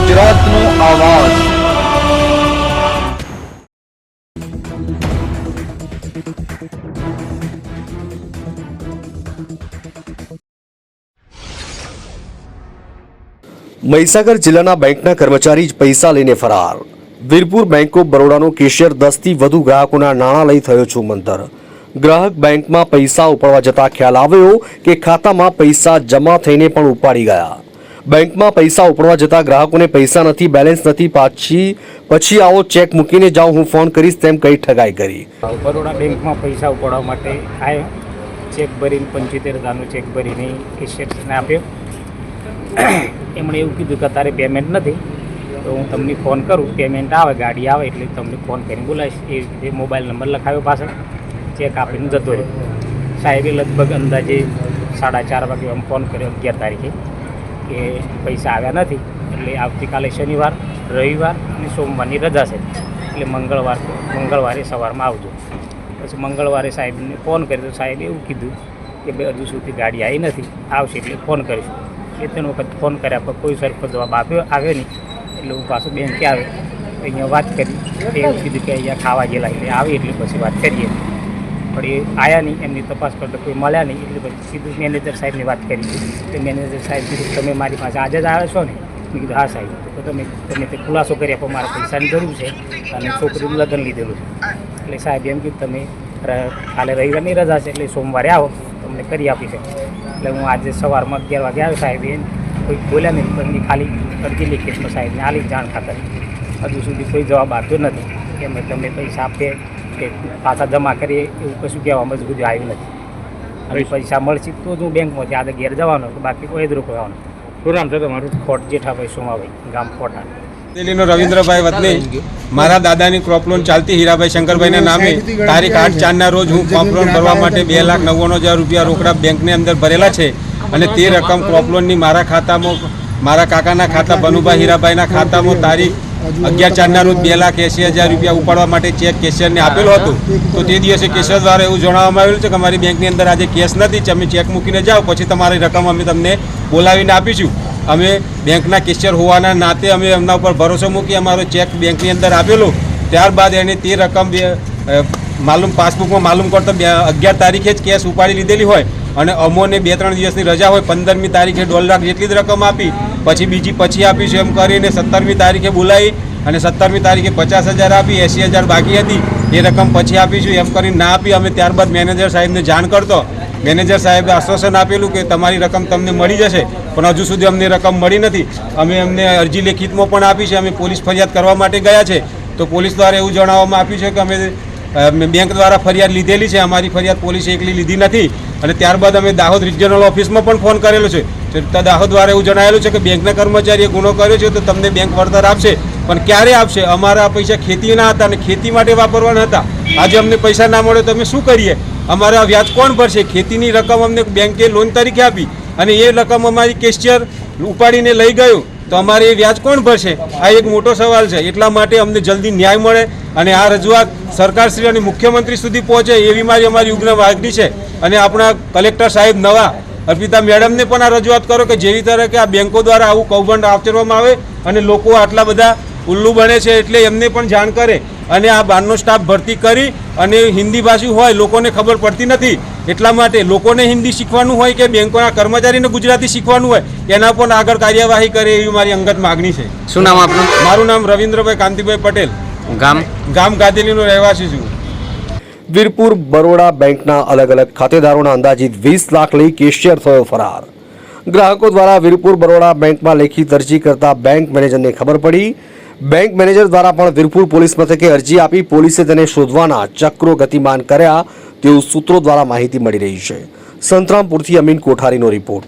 ગુજરાતનો આવાજ। મહીસાગર જિલ્લાના બેંકના કર્મચારી જ પૈસા લઈને ફરાર। વીરપુર બેંક ઓફ બરોડાનો કેશિયર 10 થી વધુ ગ્રાહકોના નાણાં લઈ થયો છૂમંતર। ગ્રાહક બેંકમાં પૈસા ઉપાડવા જતા ખ્યાલ આવ્યો કે ખાતામાં પૈસા જમા થઈને પણ ઉપાડી ગયા। બેંકમાં પૈસા ઉપાડવા જતા ગ્રાહકોને પૈસા નથી, બેલેન્સ નથી, પછી આવો ચેક મૂકીને જાઓ, હું ફોન કરીશ તેમ કહી ઠગાઈ કરી। બરોડા બેંકમાં પૈસા ઉપાડવા માટે આવ્યો, ચેક ભરીને 75,000નો ચેક ભરીને કેશિયરને આપ્યો। એમણે એવું કીધું કે તારે પેમેન્ટ નથી તો હું તમને ફોન કરું, પેમેન્ટ આવે, ગાડી આવે એટલે તમને ફોન કરીને બોલાવીશ। એ રીતે મોબાઈલ નંબર લખાવ્યો પાછળ, ચેક આપીને જતો રહ્યો। સાહેબે લગભગ અંદાજે 4:30 વાગે આમ ફોન કર્યો 11 તારીખે કે પૈસા આવ્યા નથી, એટલે આવતીકાલે શનિવાર, રવિવાર અને સોમવારની રજા છે, એટલે મંગળવારે સવારમાં આવજો। પછી મંગળવારે સાહેબને ફોન કર્યો તો સાહેબે એવું કીધું કે ભાઈ હજુ સુધી ગાડી આવી નથી, આવશે એટલે ફોન કરીશું। 2-3 વખત ફોન કર્યા પણ કોઈ સરખો જવાબ આવ્યો નહીં, એટલે હું પાછું બેંકે આવ્યો, અહીંયા વાત કરી, એવું કીધું કે અહીંયા ખાવા ગયેલા, એટલે આવી એટલે પછી વાત કરીએ, પણ એ આવ્યા નહીં, એમની તપાસ કરતા કોઈ મળ્યા નહીં, એટલે પછી સીધું મેનેજર સાહેબની વાત કરી। તો મેનેજર સાહેબ કીધું તમે મારી પાસે આજે જ આવ્યા છો ને? મેં કીધું હા સાહેબ। તો તમે તે ખુલાસો કરી આપો, મારે પૈસાની જરૂર છે અને છોકરીનું લગ્ન લીધેલું છે। એટલે સાહેબ એમ કીધું તમે કાલે રવિવારની રજા છે એટલે સોમવારે આવો, તમને કરી આપી છે। એટલે હું આજે સવારમાં 11 વાગે આવ્યો, સાહેબે કોઈ બોલ્યા નહીં, પણ ખાલી અરજી લીખિતમાં સાહેબને આલી જાણ ખાતર હજુ સુધી કોઈ જવાબ આપ્યો નથી કે અમે તમે પૈસા આપીએ કે પાછા જમા કરીએ, એવું કશું કહેવામાં જ બધું આવ્યું નથી। અને પૈસા મળશે તો જ હું બેંકમાંથી આજે ઘેર જવાનો, બાકી કોઈ જ રોકવાનો। શું નામ છે તમારું? ખોટ જેઠાભાઈ સોમાભાઈ, ગામ ખોટા। દિલ્હીનો રવિન્દ્રભાઈ વતની, મારા દાદાની ક્રોપ લોન ચાલતી હીરાભાઈ શંકરભાઈના નામે તારીખ 8/4ના રોજ હું ક્રોપ લોન ભરવા માટે 2,99,000 રૂપિયા રોકડા બેંકની અંદર ભરેલા છે, અને તે રકમ ક્રોપ લોનની મારા ખાતામાં, મારા કાકાના ખાતા બનુભાઈ હીરાભાઈના ખાતામાં તારીખ 11/4ના રોજ 2,80,000 રૂપિયા ઉપાડવા માટે ચેક કેશિયરને આપેલો હતો। તો તે દિવસે કેશિયર દ્વારા એવું જણાવવામાં આવેલું છે કે અમારી બેંકની અંદર આજે કેશ નથી, તમે ચેક મૂકીને જાઓ, પછી તમારી રકમ અમે તમને બોલાવીને આપીશું। અમે બેંકના કેશિયર હોવાના નાતે અમે એમના ઉપર ભરોસો મૂકી અમારો ચેક બેંકની અંદર આપેલો। ત્યારબાદ એને તે રકમ પાસબુકમાં માલુમ કરતો 11 તારીખે જ કેશ ઉપાડી લીધેલી હોય, અને અમોને 2-3 દિવસની રજા હોય, 15મી તારીખે 1.5 લાખ જેટલી જ રકમ આપી, પછી આપીશું એમ કરીને 17મી તારીખે બોલાવી, અને 17મી તારીખે 50,000 આપી, 80,000 બાકી હતી એ રકમ પછી આપીશું એમ કરીને ના આપી। અમે ત્યારબાદ મેનેજર સાહેબને જાણ કરતો, મેનેજર સાહેબે આશ્વાસન આપેલું કે તમારી રકમ તમને મળી જશે, પણ હજુ સુધી અમને રકમ મળી નથી। અમે એમને અરજી લેખિતમાં પણ આપી છે, અમે પોલીસ ફરિયાદ કરવા માટે ગયા છે, તો પોલીસ દ્વારા એવું જણાવવામાં આપ્યું છે કે અમે બેંક દ્વારા ફરિયાદ લીધેલી છે, અમારી ફરિયાદ પોલીસે એકલી લીધી નથી। અને ત્યારબાદ અમે દાહોદ રિજનલ ઓફિસમાં પણ ફોન કરેલો છે, તો દાહોદ દ્વારા એવું જણાવેલું છે કે બેંકના કર્મચારીએ ગુનો કર્યો છે તો તમને બેંક વળતર આપશે, પણ ક્યારે આપશે? અમારા પૈસા ખેતીના હતા અને ખેતી માટે વાપરવાના હતા, આજે અમને પૈસા ના મળે તો અમે શું કરીએ? અમારા વ્યાજ કોણ ભરશે? ખેતીની રકમ અમને બેંકે લોન તરીકે આપી અને એ રકમ અમારી કેશિયર ઉપાડીને લઈ ગયું, તો અમારે એ વ્યાજ કોણ ભરશે? આ એક મોટો સવાલ છે। એટલા માટે અમને જલ્દી ન્યાય મળે અને આ રજૂઆત સરકારશ્રી અને મુખ્યમંત્રી સુધી પહોંચે એવી અમારી ઉગ્ર માગણી છે। અને આપણા કલેક્ટર સાહેબ નવા અર્પિતા મેડમને પણ આ રજૂઆત કરો કે જેવી તરહ કે આ બેંકો દ્વારા આવું કૌભાંડ આચરવામાં આવે અને લોકો આટલા બધા ઉલ્લુ બને છે, એટલે એમને પણ જાણ કરે અને આ બહારનો સ્ટાફ ભરતી કરી, અને હિન્દી ભાષી હોય, લોકોને ખબર પડતી નથી, એટલા માટે લોકોને હિન્દી શીખવાનું હોય કે બેંકોના કર્મચારીને ગુજરાતી શીખવાનું હોય, એના પણ આગળ કાર્યવાહી કરે એવી મારી અંગત માગણી છે। શું નામ આપનું? મારું નામ રવિન્દ્રભાઈ કાંતિભાઈ પટેલ, ગામ ગાદેલીનો રહેવાસી છું। વીરપુર બરોડા બેંકના અલગ અલગ ખાતેદારોના અંદાજિત 20 લાખ લઈ કેશિયર થયો ફરાર। ગ્રાહકો દ્વારા વીરપુર બરોડા બેંકમાં લેખિત અરજી કરતા બેંક મેનેજરને ખબર પડી। બેંક મેનેજર દ્વારા પણ વીરપુર પોલીસ મથકે અરજી આપી પોલીસે તેને શોધવાના ચક્રો ગતિમાન કર્યા તેવું સૂત્રો દ્વારા માહિતી મળી રહી છે। સંતરામપુરથી અમીન કોઠારીનો રિપોર્ટ।